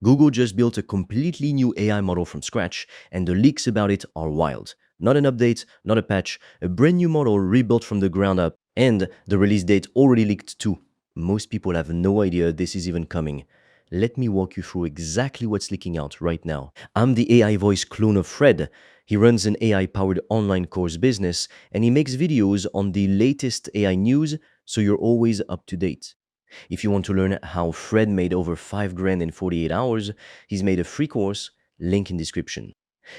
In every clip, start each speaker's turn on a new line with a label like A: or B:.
A: Google just built a completely new AI model from scratch, and the leaks about it are wild. Not an update, not a patch, a brand new model rebuilt from the ground up, and the release date already leaked too. Most people have no idea this is even coming. Let me walk you through exactly what's leaking out right now. I'm the AI voice clone of Fred. He runs an AI powered online course business and he makes videos on the latest AI news so you're always up to date. If you want to learn how Fred made over 5 grand in 48 hours, he's made a free course, link in description.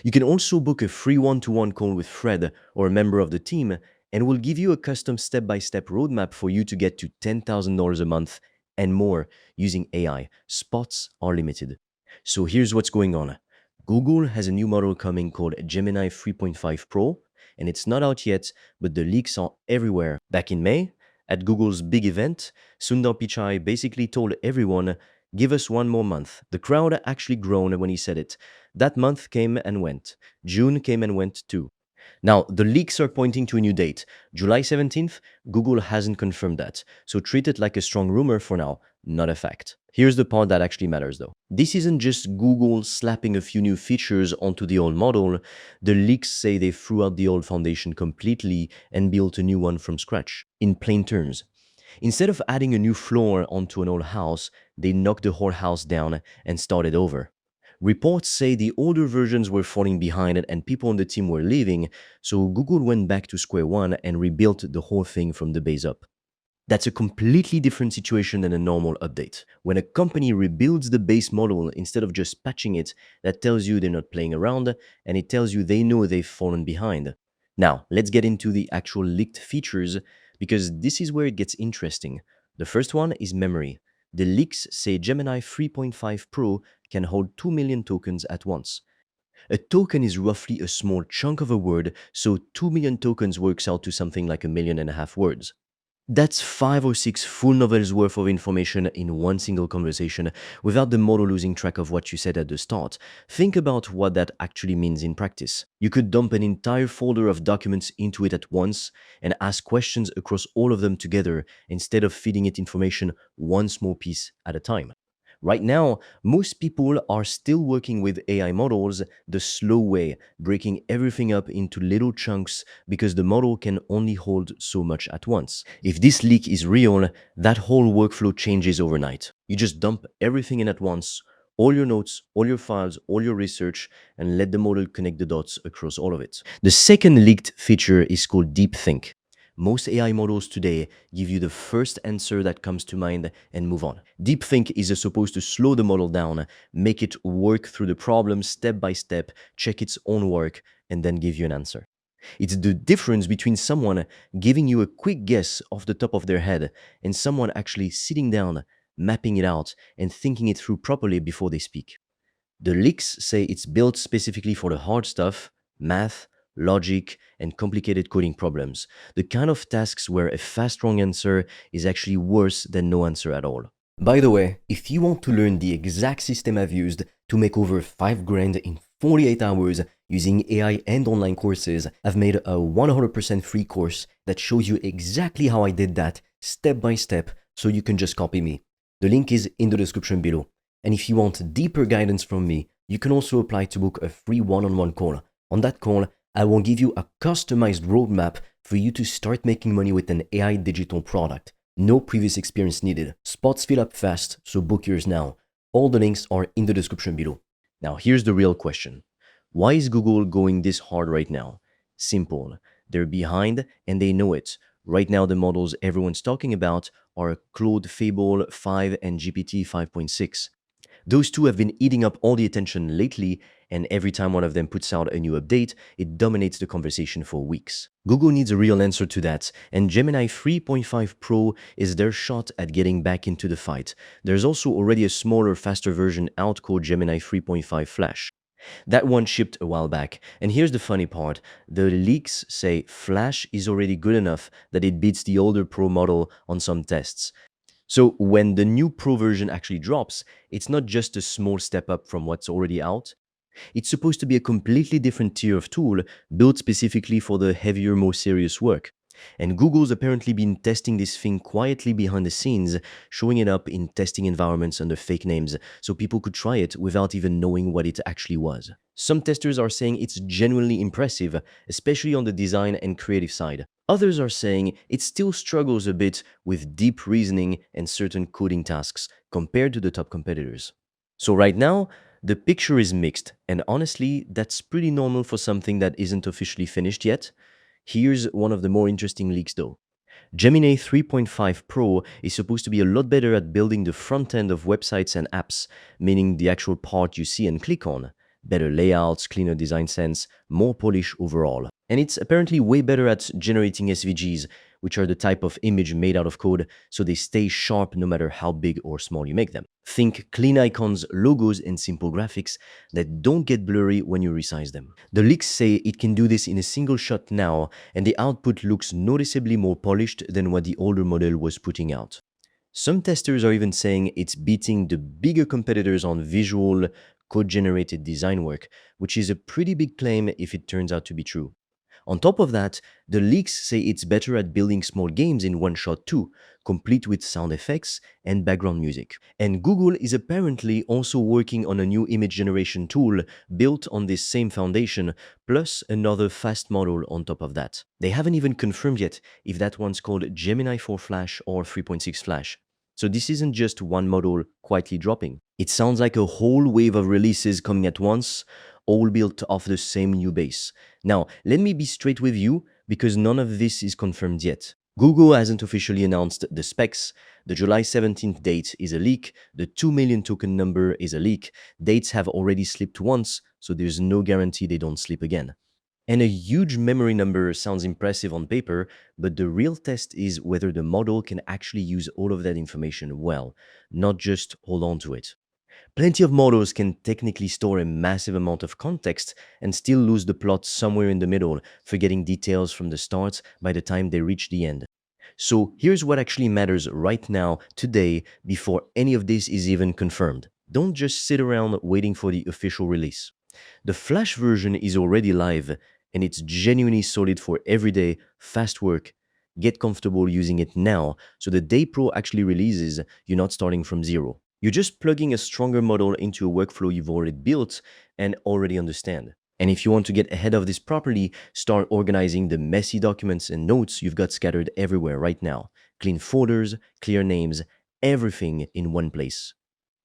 A: You can also book a free one-to-one call with Fred or a member of the team, and we'll give you a custom step-by-step roadmap for you to get to $10,000 a month and more using AI. Spots are limited. So here's what's going on. Google has a new model coming called Gemini 3.5 Pro, and it's not out yet, but the leaks are everywhere. Back in May, at Google's big event, Sundar Pichai basically told everyone, "Give us one more month." The crowd actually groaned when he said it. That month came and went. June came and went too. Now, the leaks are pointing to a new date. July 17th, Google hasn't confirmed that, so treat it like a strong rumor for now, not a fact. Here's the part that actually matters though. This isn't just Google slapping a few new features onto the old model. The leaks say they threw out the old foundation completely and built a new one from scratch. In plain terms, instead of adding a new floor onto an old house, they knocked the whole house down and started over. Reports say the older versions were falling behind and people on the team were leaving, so Google went back to square one and rebuilt the whole thing from the base up. That's a completely different situation than a normal update. When a company rebuilds the base model instead of just patching it, that tells you they're not playing around and it tells you they know they've fallen behind. Now, let's get into the actual leaked features because this is where it gets interesting. The first one is memory. The leaks say Gemini 3.5 Pro can hold 2 million tokens at once. A token is roughly a small chunk of a word, so 2 million tokens works out to something like 1.5 million words. That's 5 or 6 full novels worth of information in one single conversation without the model losing track of what you said at the start. Think about what that actually means in practice. You could dump an entire folder of documents into it at once and ask questions across all of them together instead of feeding it information one small piece at a time. Right now, most people are still working with AI models the slow way, breaking everything up into little chunks because the model can only hold so much at once. If this leak is real, that whole workflow changes overnight. You just dump everything in at once, all your notes, all your files, all your research, and let the model connect the dots across all of it. The second leaked feature is called deepthink. Most AI models today give you the first answer that comes to mind and move on. Deepthink is supposed to slow the model down, make it work through the problem step by step, check its own work, and then give you an answer. It's the difference between someone giving you a quick guess off the top of their head and someone actually sitting down, mapping it out, and thinking it through properly before they speak. The leaks say it's built specifically for the hard stuff, math, logic, and complicated coding problems, the kind of tasks where a fast wrong answer is actually worse than no answer at all. By the way, if you want to learn the exact system I've used to make over 5 grand in 48 hours using AI and online courses, I've made a 100% free course that shows you exactly how I did that step by step so you can just copy me. The link is in the description below. And if you want deeper guidance from me, you can also apply to book a free one-on-one call. On that call, I will give you a customized roadmap for you to start making money with an AI digital product. No previous experience needed. Spots fill up fast, so book yours now. All the links are in the description below. Now, here's the real question. Why is Google going this hard right now? Simple. They're behind and they know it. Right now, the models everyone's talking about are Claude Fable 5 and GPT 5.6. Those two have been eating up all the attention lately, and every time one of them puts out a new update, it dominates the conversation for weeks. Google needs a real answer to that, and Gemini 3.5 Pro is their shot at getting back into the fight. There's also already a smaller, faster version out called Gemini 3.5 Flash. That one shipped a while back, and here's the funny part. The leaks say Flash is already good enough that it beats the older Pro model on some tests. So when the new Pro version actually drops, it's not just a small step up from what's already out. It's supposed to be a completely different tier of tool built specifically for the heavier, more serious work. And Google's apparently been testing this thing quietly behind the scenes, showing it up in testing environments under fake names, so people could try it without even knowing what it actually was. Some testers are saying it's genuinely impressive, especially on the design and creative side. Others are saying it still struggles a bit with deep reasoning and certain coding tasks compared to the top competitors. So right now, the picture is mixed, and honestly, that's pretty normal for something that isn't officially finished yet. Here's one of the more interesting leaks though. Gemini 3.5 Pro is supposed to be a lot better at building the front end of websites and apps, meaning the actual part you see and click on. Better layouts, cleaner design sense, more polish overall. And it's apparently way better at generating SVGs, which are the type of image made out of code, so they stay sharp no matter how big or small you make them. Think clean icons, logos, and simple graphics that don't get blurry when you resize them. The leaks say it can do this in a single shot now, and the output looks noticeably more polished than what the older model was putting out. Some testers are even saying it's beating the bigger competitors on visual, code-generated design work, which is a pretty big claim if it turns out to be true. On top of that, the leaks say it's better at building small games in one shot too, complete with sound effects and background music. And Google is apparently also working on a new image generation tool built on this same foundation, plus another fast model on top of that. They haven't even confirmed yet if that one's called Gemini 4 Flash or 3.6 Flash. So this isn't just one model quietly dropping. It sounds like a whole wave of releases coming at once, all built off the same new base. Now, let me be straight with you, because none of this is confirmed yet. Google hasn't officially announced the specs, the July 17th date is a leak, the 2 million token number is a leak, dates have already slipped once, so there's no guarantee they don't slip again. And a huge memory number sounds impressive on paper, but the real test is whether the model can actually use all of that information well, not just hold on to it. Plenty of models can technically store a massive amount of context and still lose the plot somewhere in the middle, forgetting details from the start by the time they reach the end. So here's what actually matters right now, today, before any of this is even confirmed. Don't just sit around waiting for the official release. The Flash version is already live, and it's genuinely solid for everyday, fast work. Get comfortable using it now, so the day Pro actually releases, you're not starting from zero. You're just plugging a stronger model into a workflow you've already built and already understand. And if you want to get ahead of this properly, start organizing the messy documents and notes you've got scattered everywhere right now. Clean folders, clear names, everything in one place.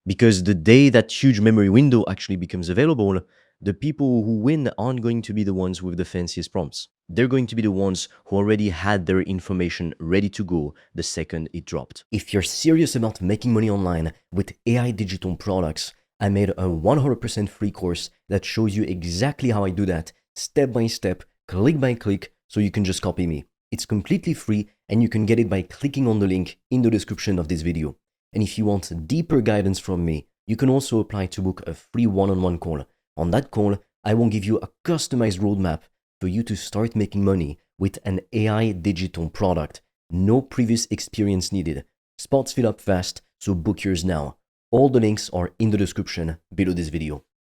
A: Because the day that huge memory window actually becomes available, the people who win aren't going to be the ones with the fanciest prompts. They're going to be the ones who already had their information ready to go the second it dropped. If you're serious about making money online with AI digital products, I made a 100% free course that shows you exactly how I do that, step by step, click by click, so you can just copy me. It's completely free, and you can get it by clicking on the link in the description of this video. And if you want deeper guidance from me, you can also apply to book a free one-on-one call. On that call, I will give you a customized roadmap for you to start making money with an AI digital product. No previous experience needed. Spots fill up fast, so book yours now. All the links are in the description below this video.